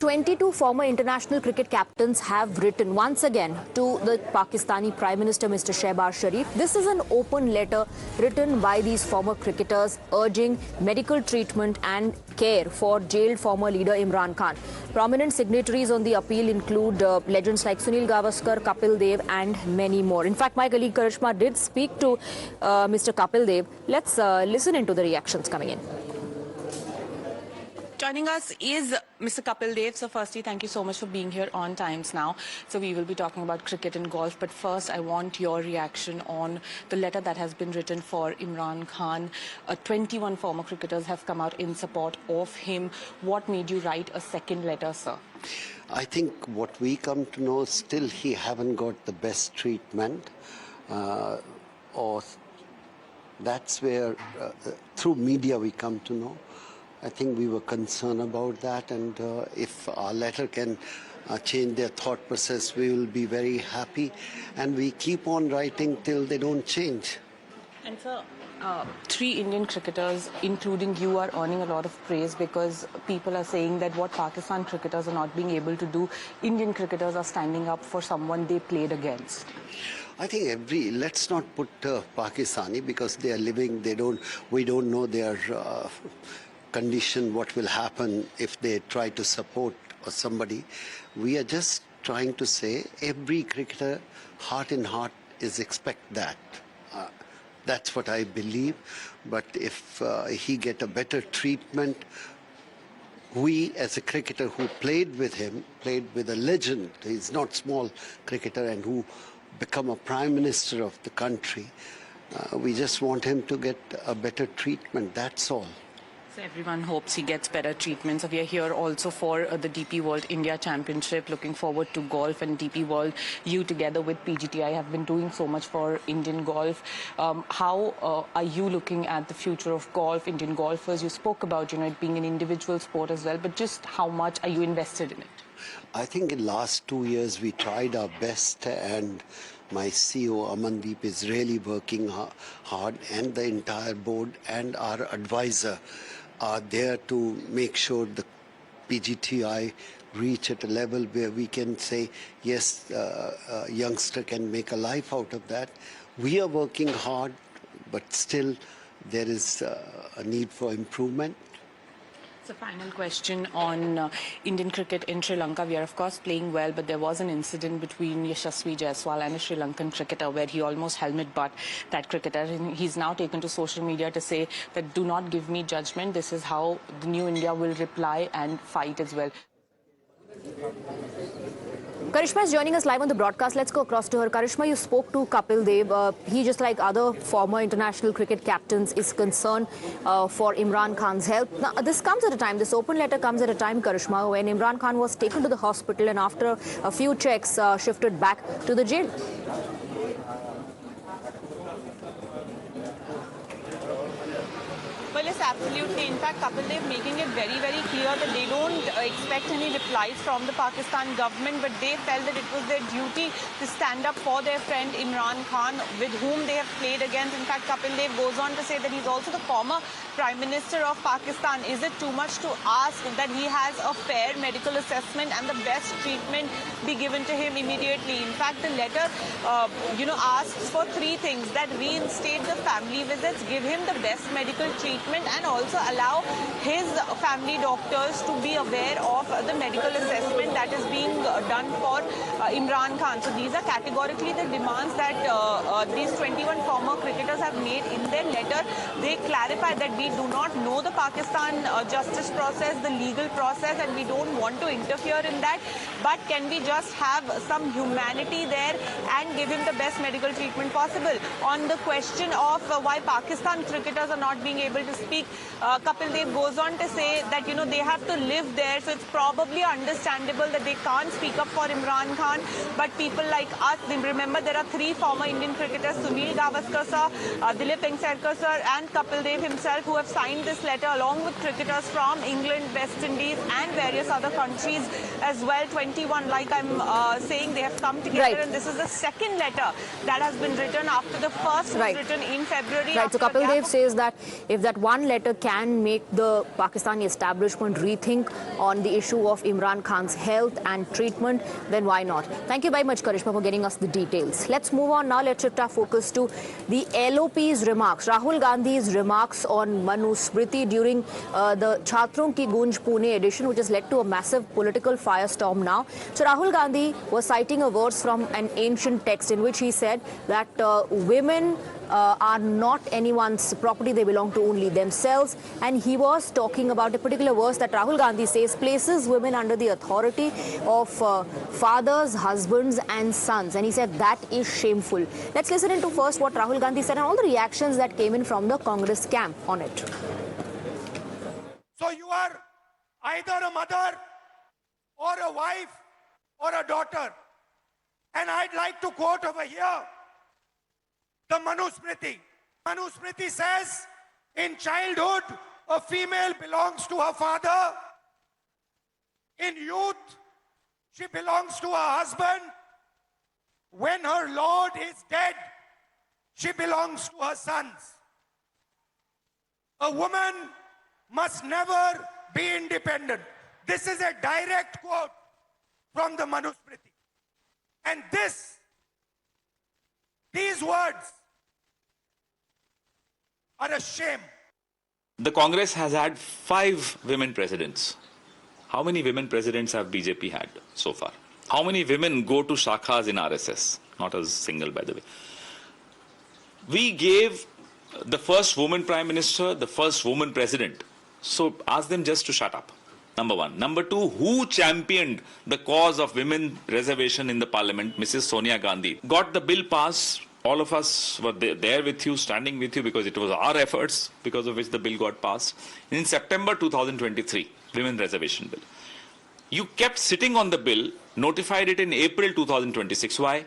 22 former international cricket captains have written once again to the Pakistani Prime Minister Mr. Shehbaz Sharif. This is an open letter written by these former cricketers urging medical treatment and care for jailed former leader Imran Khan. Prominent signatories on the appeal include legends like Sunil Gavaskar, Kapil Dev and many more. In fact, my colleague Karishma did speak to Mr. Kapil Dev. Let's listen into the reactions coming in. Joining us is Mr. Kapil Dev. So firstly, thank you so much for being here on Times Now. So we will be talking about cricket and golf. But first, I want your reaction on the letter that has been written for Imran Khan. 21 former cricketers have come out in support of him. What made you write a second letter, sir? I think what we come to know, still he haven't got the best treatment. Or that's where, through media, we come to know. I think we were concerned about that, and if our letter can change their thought process, we will be very happy. And we keep on writing till they don't change. And sir, 3 Indian cricketers, including you, are earning a lot of praise because people are saying that what Pakistan cricketers are not being able to do, Indian cricketers are standing up for someone they played against. I think let's not put Pakistani, because they are living, we don't know their condition, what will happen if they try to support somebody. We are just trying to say every cricketer, heart in heart, is expect that. That's what I believe. But if he get a better treatment, we as a cricketer who played with him, played with a legend, he's not small cricketer, and who become a prime minister of the country, we just want him to get a better treatment, that's all. So everyone hopes he gets better treatment. So we are here also for the DP World India Championship. Looking forward to golf and DP World. You together with PGTI have been doing so much for Indian golf. How are you looking at the future of golf, Indian golfers? You spoke about, it being an individual sport as well, but just how much are you invested in it? I think in the last 2 years we tried our best, and my CEO Amandeep is really working hard, and the entire board and our advisor are there to make sure the PGTI reach at a level where we can say, yes, a youngster can make a life out of that. We are working hard, but still there is a need for improvement. So final question on Indian cricket in Sri Lanka. We are of course playing well, but there was an incident between Yashasvi Jaiswal and a Sri Lankan cricketer where he almost helmet butt that cricketer. And he's now taken to social media to say that do not give me judgment. This is how the new India will reply and fight as well. Karishma is joining us live on the broadcast. Let's go across to her. Karishma, you spoke to Kapil Dev. He, just like other former international cricket captains, is concerned for Imran Khan's health. Now, this comes at a time, this open letter comes at a time, Karishma, when Imran Khan was taken to the hospital and after a few checks shifted back to the jail. Well, yes, absolutely. In fact, Kapil Dev making it very, very clear that they don't expect any replies from the Pakistan government, but they felt that it was their duty to stand up for their friend Imran Khan, with whom they have played against. In fact, Kapil Dev goes on to say that he's also the former Prime Minister of Pakistan. Is it too much to ask that he has a fair medical assessment and the best treatment be given to him immediately? In fact, the letter, asks for 3 things: that reinstate the family visits, give him the best medical treatment, and also allow his family doctors to be aware of the medical assessment that is being done for Imran Khan. So these are categorically the demands that these 21 former cricketers have made in their letter. They clarify that we do not know the Pakistan justice process, the legal process, and we don't want to interfere in that. But can we just have some humanity there and give him the best medical treatment possible? On the question of why Pakistan cricketers are not being able to speak, Kapil Dev goes on to say that, they have to live there, so it's probably understandable that they can't speak up for Imran Khan, but people like us, remember there are 3 former Indian cricketers, Sunil Gavaskar sir, Dilip Vengsarkar sir and Kapil Dev himself, who have signed this letter along with cricketers from England, West Indies and various other countries as well. 21, like I'm saying, they have come together, Right. and this is the second letter that has been written after the first was written in February. Right, so after a Kapil gap Dev of says that if that one letter can make the Pakistani establishment rethink on the issue of Imran Khan's health and treatment, then why not? Thank you very much, Karishma, for getting us the details. Let's move on now. Let's shift our focus to the LOP's remarks. Rahul Gandhi's remarks on Manu Smriti during the Chhatron Ki Gunj Pune edition, which has led to a massive political firestorm now. So Rahul Gandhi was citing a verse from an ancient text in which he said that women are not anyone's property, they belong to only themselves. And he was talking about a particular verse that Rahul Gandhi says places women under the authority of fathers, husbands and sons. And he said that is shameful. Let's listen into first what Rahul Gandhi said and all the reactions that came in from the Congress camp on it. So you are either a mother or a wife or a daughter. And I'd like to quote over here the Manu Smriti. Manu Smriti says, in childhood, a female belongs to her father. In youth, she belongs to her husband. When her lord is dead, she belongs to her sons. A woman must never be independent. This is a direct quote from the Manu Smriti. And these words are a shame. The Congress has had 5 women presidents. How many women presidents have BJP had so far? How many women go to shakhas in RSS? Not a single, by the way. We gave the first woman prime minister, the first woman president. So ask them just to shut up. Number one. Number two, who championed the cause of women reservation in the parliament? Mrs. Sonia Gandhi. Got the bill passed. All of us were there with you, standing with you, because it was our efforts because of which the bill got passed. In September 2023, women reservation bill. You kept sitting on the bill, notified it in April 2026. Why?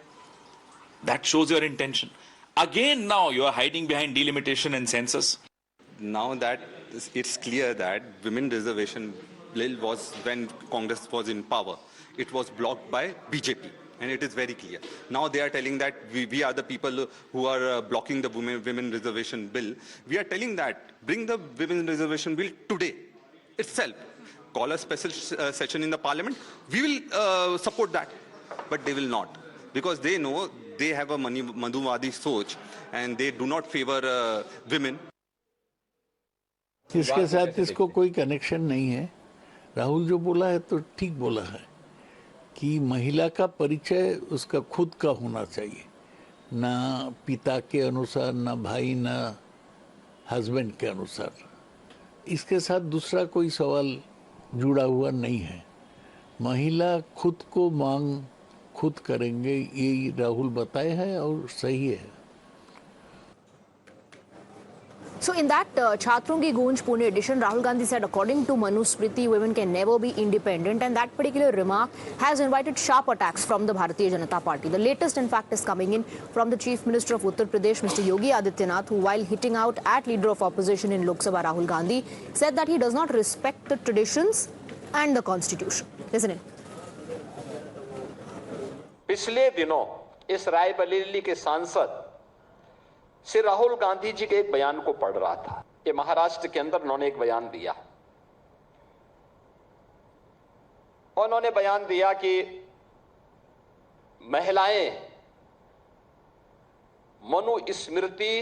That shows your intention. Again, now you are hiding behind delimitation and census. Now that it's clear that women reservation bill was, when Congress was in power, it was blocked by BJP. And it is very clear. Now they are telling that we are the people who are blocking the women reservation bill. We are telling that bring the women reservation bill today itself. Call a special session in the parliament. We will support that. But they will not. Because they know they have a Madhuvadi soch and they do not favor women. इसके साथ इसको कोई connection नहीं है. राहुल जो बोला है तो ठीक बोला है कि महिला का परिचय उसका खुद का होना चाहिए, ना पिता के अनुसार, ना भाई, ना हस्बैंड के अनुसार. इसके साथ दूसरा कोई सवाल जुड़ा हुआ नहीं है. महिला खुद को मांग खुद करेंगे, ये राहुल बताए हैं और सही है. So in that Chhatron Ki Gunj Pune edition, Rahul Gandhi said, according to Manu Smriti, women can never be independent, and that particular remark has invited sharp attacks from the Bharatiya Janata Party. The latest, in fact, is coming in from the Chief Minister of Uttar Pradesh, Mr. Yogi Adityanath, who, while hitting out at Leader of Opposition in Lok Sabha, Rahul Gandhi, said that he does not respect the traditions and the Constitution. Listen in. पिछले दिनों इस रायबरेली के सांसद श्री राहुल गांधी जी के एक बयान को पढ़ रहा था. ये महाराष्ट्र के अंदर उन्होंने एक बयान दिया. उन्होंने बयान दिया कि महिलाएं मनु स्मृति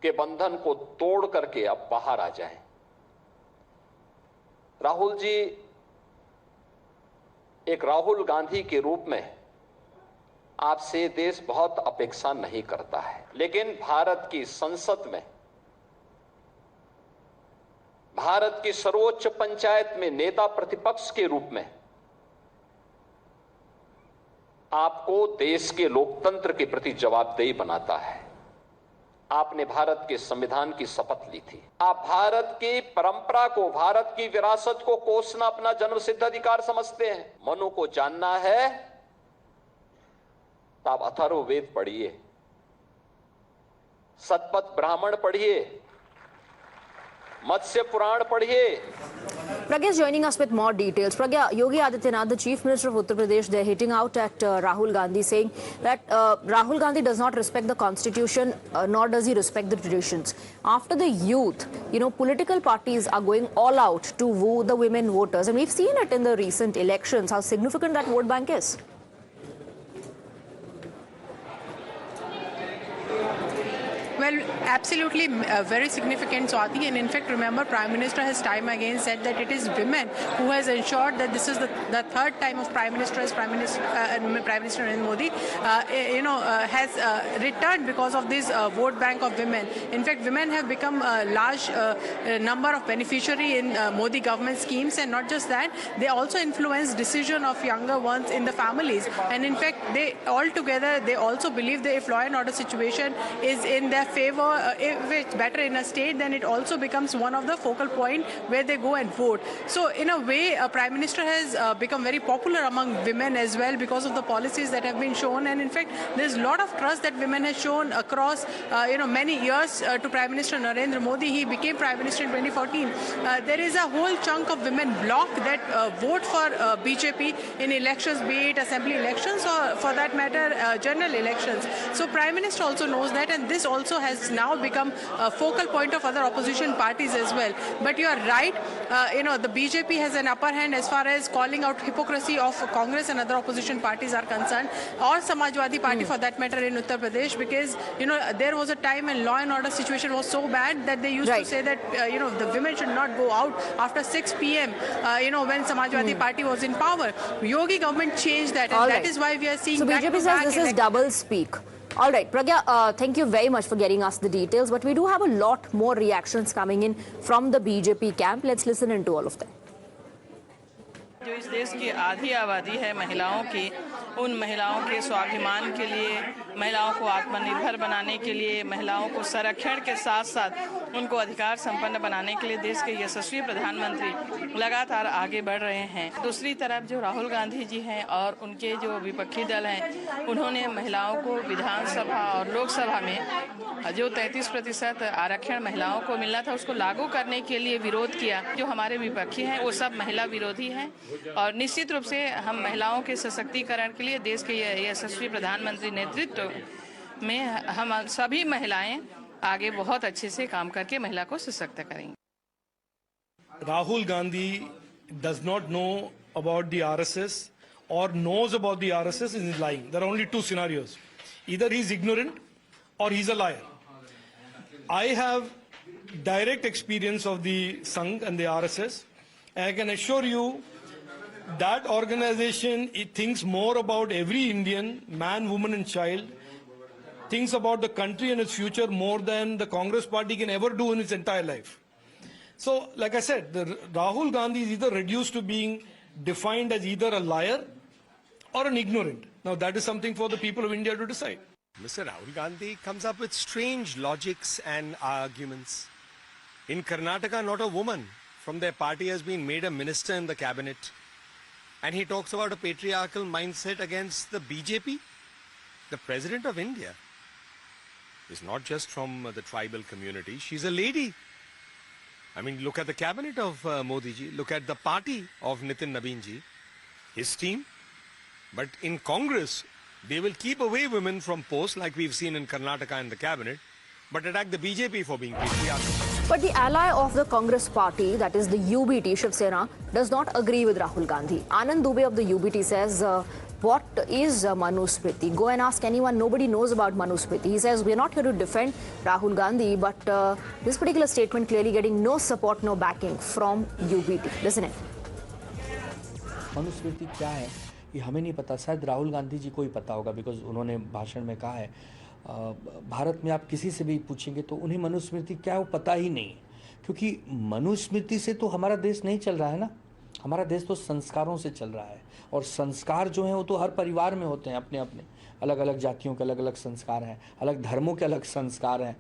के बंधन को तोड़ करके अब बाहर आ जाएं. राहुल जी एक राहुल गांधी के रूप में आपसे देश बहुत अपेक्षा नहीं करता है, लेकिन भारत की संसद में, भारत की सर्वोच्च पंचायत में नेता प्रतिपक्ष के रूप में आपको देश के लोकतंत्र के प्रति जवाबदेही बनाता है. आपने भारत के संविधान की शपथ ली थी। आप भारत की परंपरा को, भारत की विरासत को कोसना अपना जन्मसिद्ध अधिकार समझते हैं। मनु को जानना है तो आप अथर्ववेद पढ़िए, शतपथ ब्राह्मण पढ़िए, मत्स्य पुराण पढ़िए। Pragya is joining us with more details. Pragya, Yogi Adityanath, the Chief Minister of Uttar Pradesh, they're hitting out at Rahul Gandhi, saying that Rahul Gandhi does not respect the constitution, nor does he respect the traditions. After the youth, political parties are going all out to woo the women voters, and we've seen it in the recent elections, how significant that vote bank is. Well, absolutely very significant, Swati. And in fact, remember, Prime Minister has time again said that it is women who has ensured that this is the third time of Prime Minister as Prime Minister Narendra Modi, has returned because of this vote bank of women. In fact, women have become a large number of beneficiary in Modi government schemes, and not just that, they also influence decision of younger ones in the families. And in fact, they also believe that if law and order situation is in their favor, if it's better in a state, then it also becomes one of the focal point where they go and vote. So in a way, Prime Minister has become very popular among women as well because of the policies that have been shown. And in fact, there's a lot of trust that women have shown across many years to Prime Minister Narendra Modi. He became Prime Minister in 2014. There is a whole chunk of women bloc that vote for BJP in elections, be it assembly elections or for that matter general elections. So Prime Minister also knows that, and this also has now become a focal point of other opposition parties as well. But you are right, the BJP has an upper hand as far as calling out hypocrisy of Congress and other opposition parties are concerned, or Samajwadi Party for that matter in Uttar Pradesh, because there was a time when law and order situation was so bad that they used to say that the women should not go out after 6 p.m. When Samajwadi Party was in power. Yogi government changed that, and that is why we are seeing. So BJP says this is double speak. All right, Pragya, thank you very much for getting us the details. But we do have a lot more reactions coming in from the BJP camp. Let's listen into all of them. जो इस देश की आधी आबादी है महिलाओं की, उन महिलाओं के स्वाभिमान के लिए, महिलाओं को आत्मनिर्भर बनाने के लिए, महिलाओं को संरक्षण के साथ साथ उनको अधिकार संपन्न बनाने के लिए देश के यशस्वी प्रधानमंत्री लगातार आगे बढ़ रहे हैं। दूसरी तरफ जो राहुल गांधी जी हैं और उनके जो विपक्षी दल हैं, उन्होंने महिलाओं को विधानसभा और लोकसभा में जो 33% आरक्षण महिलाओं को मिलना था उसको लागू करने के लिए विरोध किया। जो हमारे विपक्षी हैं वो सब महिला विरोधी हैं, और निश्चित रूप से हम महिलाओं के सशक्तिकरण के लिए देश के यशस्वी प्रधानमंत्री नेतृत्व में हम सभी महिलाएं आगे बहुत अच्छे से काम करके महिला को सशक्त करेंगे। Rahul Gandhi does not know about the RSS or knows about the RSS and is lying. There are only two scenarios. Either he is ignorant or he is a liar. I have direct experience of the Sangh and the RSS, and I can assure you that organization, it thinks more about every Indian, man, woman and child, thinks about the country and its future more than the Congress party can ever do in its entire life. So, like I said, Rahul Gandhi is either reduced to being defined as either a liar or an ignorant. Now, that is something for the people of India to decide. Mr. Rahul Gandhi comes up with strange logics and arguments. In Karnataka, not a woman from their party has been made a minister in the cabinet. And he talks about a patriarchal mindset against the BJP. The President of India is not just from the tribal community. She's a lady. I mean, look at the cabinet of Modi ji. Look at the party of Nitin Nabin ji, his team. But in Congress, they will keep away women from posts like we've seen in Karnataka and the cabinet, but attack the BJP for being patriarchal. But the ally of the Congress party, that is the UBT, Shiv Sena, does not agree with Rahul Gandhi. Anand Dubey of the UBT says, what is Manusmriti? Go and ask anyone. Nobody knows about Manusmriti. He says, we're not here to defend Rahul Gandhi, but this particular statement clearly getting no support, no backing from UBT. Listen in. Manusmriti क्या है ये हमें नहीं पता, शायद राहुल गांधी जी को ही पता होगा, बिकॉज उन्होंने भाषण में कहा है भारत में आप किसी से भी पूछेंगे तो उन्हें मनुस्मृति क्या है वो पता ही नहीं, क्योंकि मनुस्मृति से तो हमारा देश नहीं चल रहा है ना। हमारा देश तो संस्कारों से चल रहा है, और संस्कार जो हैं वो तो हर परिवार में होते हैं अपने अपने। अलग अलग जातियों के अलग अलग संस्कार हैं, अलग धर्मों के अलग संस्कार हैं।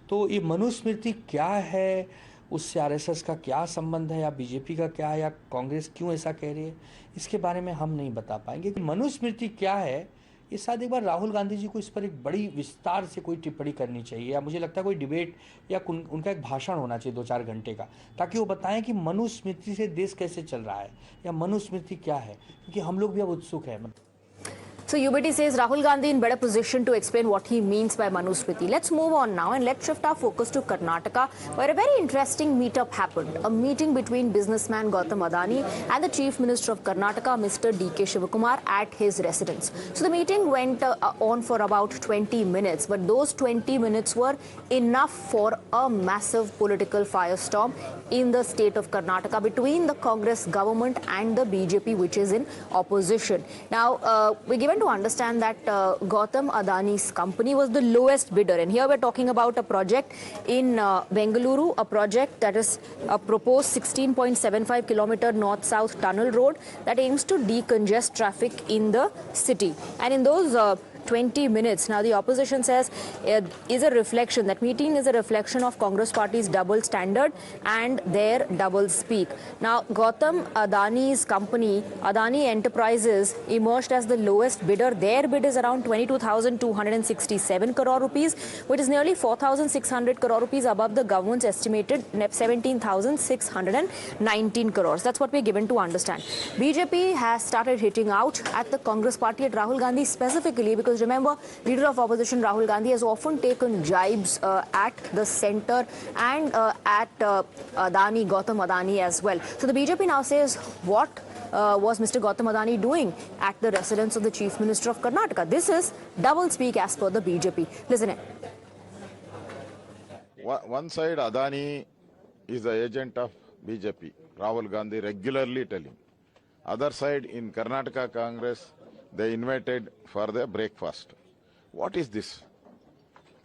तो ये मनुस्मृति क्या है, उससे आरएसएस का क्या संबंध है, या बीजेपी का क्या है, या कांग्रेस क्यों ऐसा कह रही है, इसके बारे में हम नहीं बता पाएंगे। मनुस्मृति क्या है, ये शायद एक बार राहुल गांधी जी को इस पर एक बड़ी विस्तार से कोई टिप्पणी करनी चाहिए, या मुझे लगता है कोई डिबेट या उनका एक भाषण होना चाहिए 2-4 घंटे का, ताकि वो बताएं कि मनुस्मृति से देश कैसे चल रहा है, या मनुस्मृति क्या है, क्योंकि हम लोग भी अब उत्सुक हैं। So UBT says Rahul Gandhi in better position to explain what he means by Manusmriti. Let's move on now and let's shift our focus to Karnataka, where a very interesting meetup happened. A meeting between businessman Gautam Adani and the Chief Minister of Karnataka, Mr. D.K. Shivakumar, at his residence. So the meeting went on for about 20 minutes, but those 20 minutes were enough for a massive political firestorm in the state of Karnataka between the Congress government and the BJP, which is in opposition. Now, we're given to understand that Gautam Adani's company was the lowest bidder, and here we're talking about a project in Bengaluru, a project that is a proposed 16.75 kilometer north-south tunnel road that aims to decongest traffic in the city. And in those 20 minutes. Now, the opposition says is a reflection, that meeting is a reflection of Congress party's double standard and their double speak. Now, Gautam Adani's company, Adani Enterprises, emerged as the lowest bidder. Their bid is around 22,267 crore rupees, which is nearly 4,600 crore rupees above the government's estimated 17,619 crores. That's what we're given to understand. BJP has started hitting out at the Congress party, at Rahul Gandhi specifically, because remember, leader of opposition Rahul Gandhi has often taken jibes at the centre and at Adani, Gautam Adani as well. So the BJP now says, what was Mr. Gautam Adani doing at the residence of the Chief Minister of Karnataka? This is double speak as per the BJP. Listen in. One side, Adani is the agent of BJP. Rahul Gandhi regularly telling. Other side, in Karnataka Congress, they invited for the breakfast. What is this?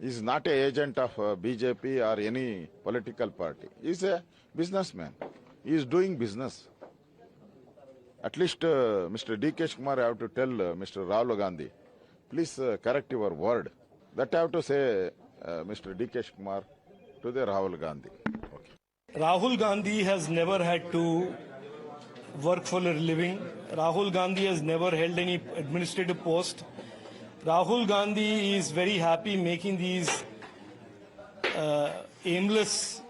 He is not an agent of BJP or any political party. He is a businessman. He is doing business. At least Mr. D.K. Shivakumar have to tell Mr. Rahul Gandhi, please correct your word. That I have to say Mr. D.K. Shivakumar to the Rahul Gandhi. Okay. Rahul Gandhi has never had to work for a living. Rahul Gandhi has never held any administrative post. Rahul Gandhi is very happy making these aimless,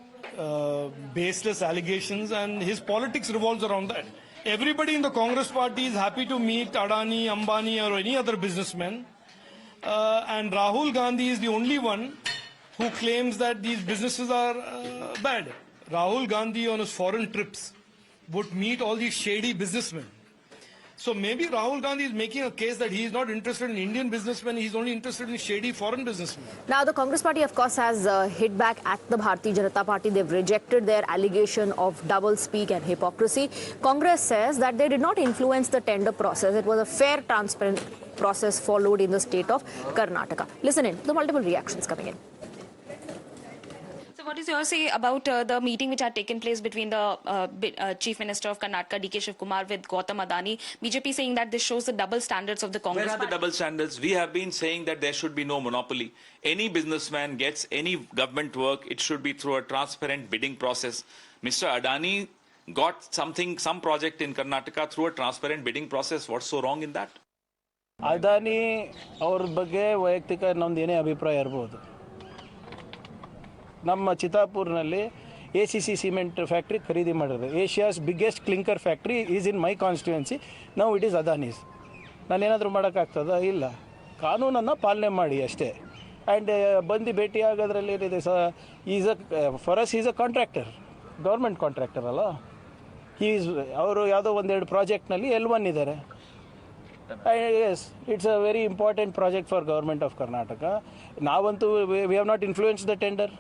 baseless allegations, and his politics revolves around that. Everybody in the Congress party is happy to meet Adani, Ambani or any other businessman, and Rahul Gandhi is the only one who claims that these businesses are bad. Rahul Gandhi on his foreign trips would meet all these shady businessmen. So maybe Rahul Gandhi is making a case that he is not interested in Indian businessmen, he is only interested in shady foreign businessmen. Now, the Congress party, of course, has hit back at the Bharatiya Janata Party. They've rejected their allegation of double speak and hypocrisy. Congress says that they did not influence the tender process. It was a fair, transparent process followed in the state of Karnataka. Listen in to the multiple reactions coming in. What is your say about the meeting which had taken place between the Chief Minister of Karnataka, D.K. Shivakumar, with Gautam Adani? BJP saying that this shows the double standards of the Congress party. Where are the double standards? We have been saying that there should be no monopoly. Any businessman gets any government work, it should be through a transparent bidding process. Mr. Adani got some project in Karnataka through a transparent bidding process. What's so wrong in that? Adani ಅವ್ರ ಬಗ್ಗೆ ವೈಯಕ್ತಿಕ ನಮ್ದು ಏನೇ ಅಭಿಪ್ರಾಯ ಇರಬಹುದು. ನಮ್ಮ ಚಿತ್ತಾಪುರ್ನಲ್ಲಿ ACC cement factory ಖರೀದಿ ಮಾಡಿರೋದು. Asia's biggest clinker factory is in my constituency. Now it is Adani's. ನಾನೇನಾದರೂ ಮಾಡೋಕ್ಕಾಗ್ತದ? ಇಲ್ಲ. ಕಾನೂನನ್ನು ಪಾಲನೆ ಮಾಡಿ ಅಷ್ಟೇ. ಆ್ಯಂಡ್ ಬಂದು ಭೇಟಿ ಆಗೋದ್ರಲ್ಲಿ ಏನಿದೆ for us is a contractor, government contractor ಅಲ್ಲ. ಅವರು ಯಾವುದೋ ಒಂದೆರಡು ಪ್ರಾಜೆಕ್ಟ್ನಲ್ಲಿ L1 ಇದ್ದಾರೆ. Yes, it's a very important project for government of Karnataka. ನಾವಂತೂ we have not influenced the tender.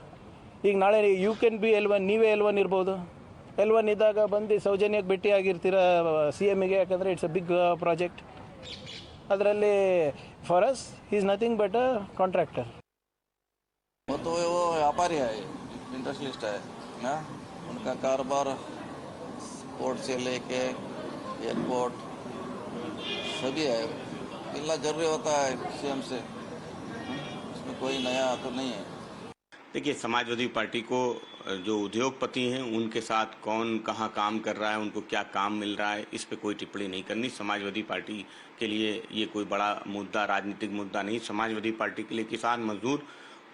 ಈಗ ನಾಳೆ ಯು ಕ್ಯಾನ್ ಬಿ L1, ನೀವೇ L1 ಇರ್ಬೋದು. L1 ಇದ್ದಾಗ ಬಂದು ಸೌಜನ್ಯಕ್ಕೆ ಭೇಟಿ ಆಗಿರ್ತೀರ CMಗೆ, ಯಾಕಂದರೆ ಇಟ್ಸ್ ಅ ಬಿಗ್ ಪ್ರಾಜೆಕ್ಟ್. ಅದರಲ್ಲಿ for us he is nothing but a contractor. वो तो वो व्यापारी है, इंडस्ट्रियलिस्ट है ना, उनका कारोबार पोर्ट से लेके एयरपोर्ट सभी है, मिलना जरूरी होता है सीएम से, इसमें कोई नया तो नहीं है। देखिए, समाजवादी पार्टी को जो उद्योगपति हैं उनके साथ कौन कहाँ काम कर रहा है, उनको क्या काम मिल रहा है, इस पे कोई टिप्पणी नहीं करनी। समाजवादी पार्टी के लिए ये कोई बड़ा मुद्दा, राजनीतिक मुद्दा नहीं। समाजवादी पार्टी के लिए किसान मजदूर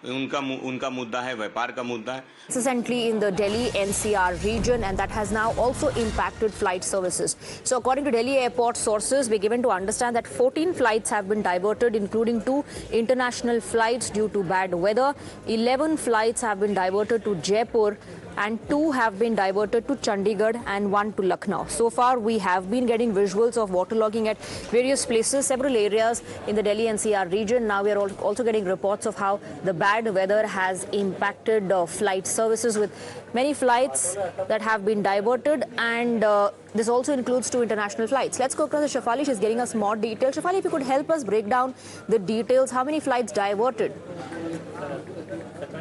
उनका मुद्दा है, व्यापार का मुद्दा है। Recently in the Delhi NCR region, and that has now also impacted flight services. So according to Delhi airport sources, we're given to understand that 14 flights have been diverted, including 2 international flights due to bad weather. 11 flights have been diverted to Jaipur, and 2 have been diverted to Chandigarh and 1 to Lucknow. So far, we have been getting visuals of waterlogging at various places, several areas in the Delhi NCR region. Now we are also getting reports of how the bad weather has impacted flight services, with many flights that have been diverted, and this also includes 2 international flights. Let's go across to Shefali. She's getting us more details. Shefali, if you could help us break down the details, how many flights diverted?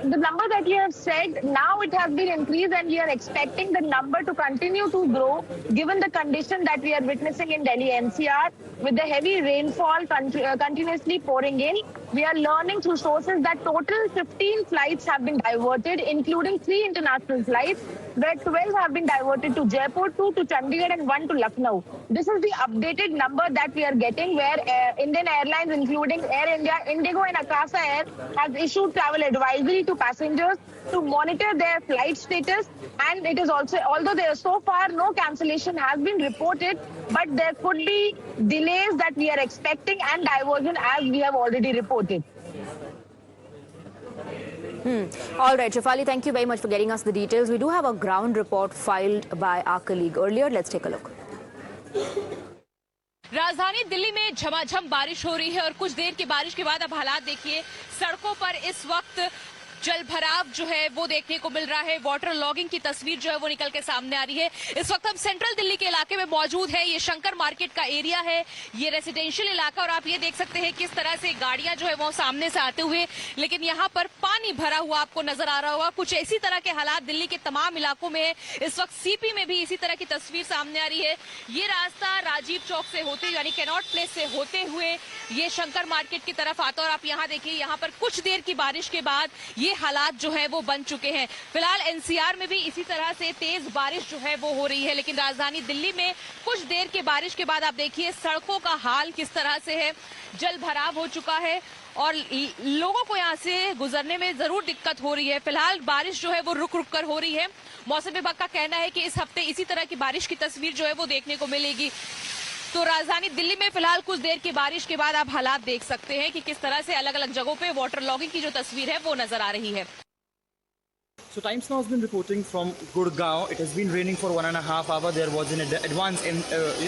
The number that you have said, now it has been increased, and we are expecting the number to continue to grow given the condition that we are witnessing in Delhi NCR with the heavy rainfall continuously pouring in. We are learning through sources that total 15 flights have been diverted, including 3 international flights, where 12 have been diverted to Jaipur, 2 to Chandigarh and 1 to Lucknow. This is the updated number that we are getting, where Indian Airlines, including Air India, Indigo and Akasa Air, has issued travel advisory to passengers to monitor their flight status. And it is also, although there so far no cancellation has been reported, but there could be delays that we are expecting and diversion as we have already reported. All right, Shefali, thank you very much for getting us the details. We do have a ground report filed by our colleague earlier. Let's take a look. राजधानी दिल्ली में झमाझम बारिश हो रही है और कुछ देर की बारिश के बाद अब हालात देखिए। सड़कों पर इस वक्त जल भराव जो है वो देखने को मिल रहा है। वाटर लॉगिंग की तस्वीर जो है वो निकल के सामने आ रही है। इस वक्त हम सेंट्रल दिल्ली के इलाके में मौजूद है। ये शंकर मार्केट का एरिया है, ये रेसिडेंशियल इलाका, और आप ये देख सकते हैं किस तरह से गाड़ियां जो है वो सामने से आते हुए, लेकिन यहाँ पर पानी भरा हुआ आपको नजर आ रहा होगा। कुछ इसी तरह के हालात दिल्ली के तमाम इलाकों में है। इस वक्त सीपी में भी इसी तरह की तस्वीर सामने आ रही है। ये रास्ता राजीव चौक से होते हुए, यानी कैनॉट प्लेस से होते हुए ये शंकर मार्केट की तरफ आता है। और आप यहाँ देखिए, यहाँ पर कुछ देर की बारिश के बाद ये हालात जो है वो बन चुके हैं। फिलहाल एनसीआर में भी इसी तरह से तेज बारिश जो है वो हो रही है, लेकिन राजधानी दिल्ली में कुछ देर के बारिश के बाद आप देखिए सड़कों का हाल किस तरह से है। जल भराव हो चुका है और लोगों को यहाँ से गुजरने में जरूर दिक्कत हो रही है। फिलहाल बारिश जो है वो रुक रुक कर हो रही है। मौसम विभाग का कहना है कि इस हफ्ते इसी तरह की बारिश की तस्वीर जो है वो देखने को मिलेगी। तो राजधानी दिल्ली में फिलहाल कुछ देर की बारिश के बाद आप हालात देख सकते हैं कि किस तरह से अलग अलग जगहों पे वाटर लॉगिंग की जो तस्वीर है वो नजर आ रही है। So Times Now has been reporting from Gurgaon. It has been raining for 1.5 hours. There was an advance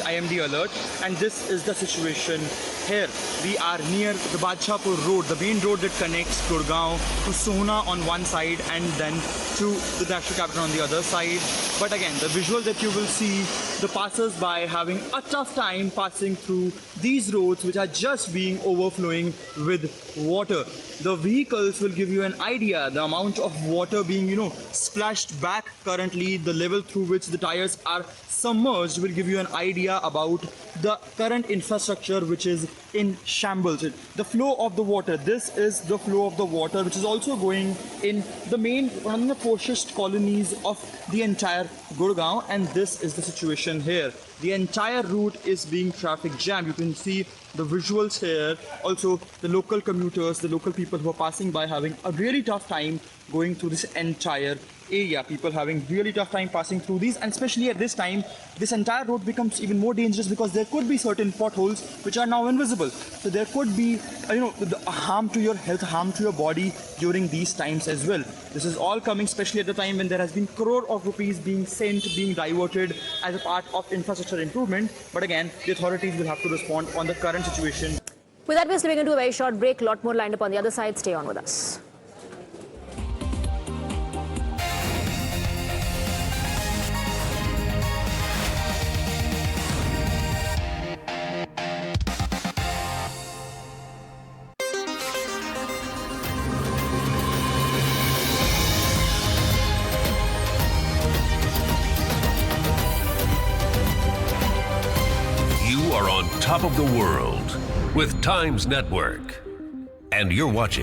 IMD alert, and this is the situation here. We are near the Badshahpur Road, the main road that connects Gurgaon to Sohna on one side and then to the national capital on the other side. But again, the visual that you will see, the passers-by having a tough time passing through these roads which are just being overflowing with water. The vehicles will give you an idea, the amount of water being, splashed back currently, the level through which the tires are submerged will give you an idea about the current infrastructure which is in shambles. The flow of the water, this is the flow of the water which is also going in one of the poorest colonies of the entire Gurgaon, and this is the situation here. The entire route is being traffic jammed. You can see the visuals here. Also, the local commuters, the local people who are passing by having a really tough time going through this entire area. People having really tough time passing through these, and especially at this time, this entire road becomes even more dangerous because there could be certain potholes which are now invisible. So there could be, harm to your health, harm to your body during these times as well. This is all coming especially at the time when there has been crore of rupees being sent, being diverted as a part of infrastructure improvement. But again, the authorities will have to respond on the current situation. With that, we're slipping into a very short break. A lot more lined up on the other side. Stay on with us. on top of the world with Times Network. And you're watching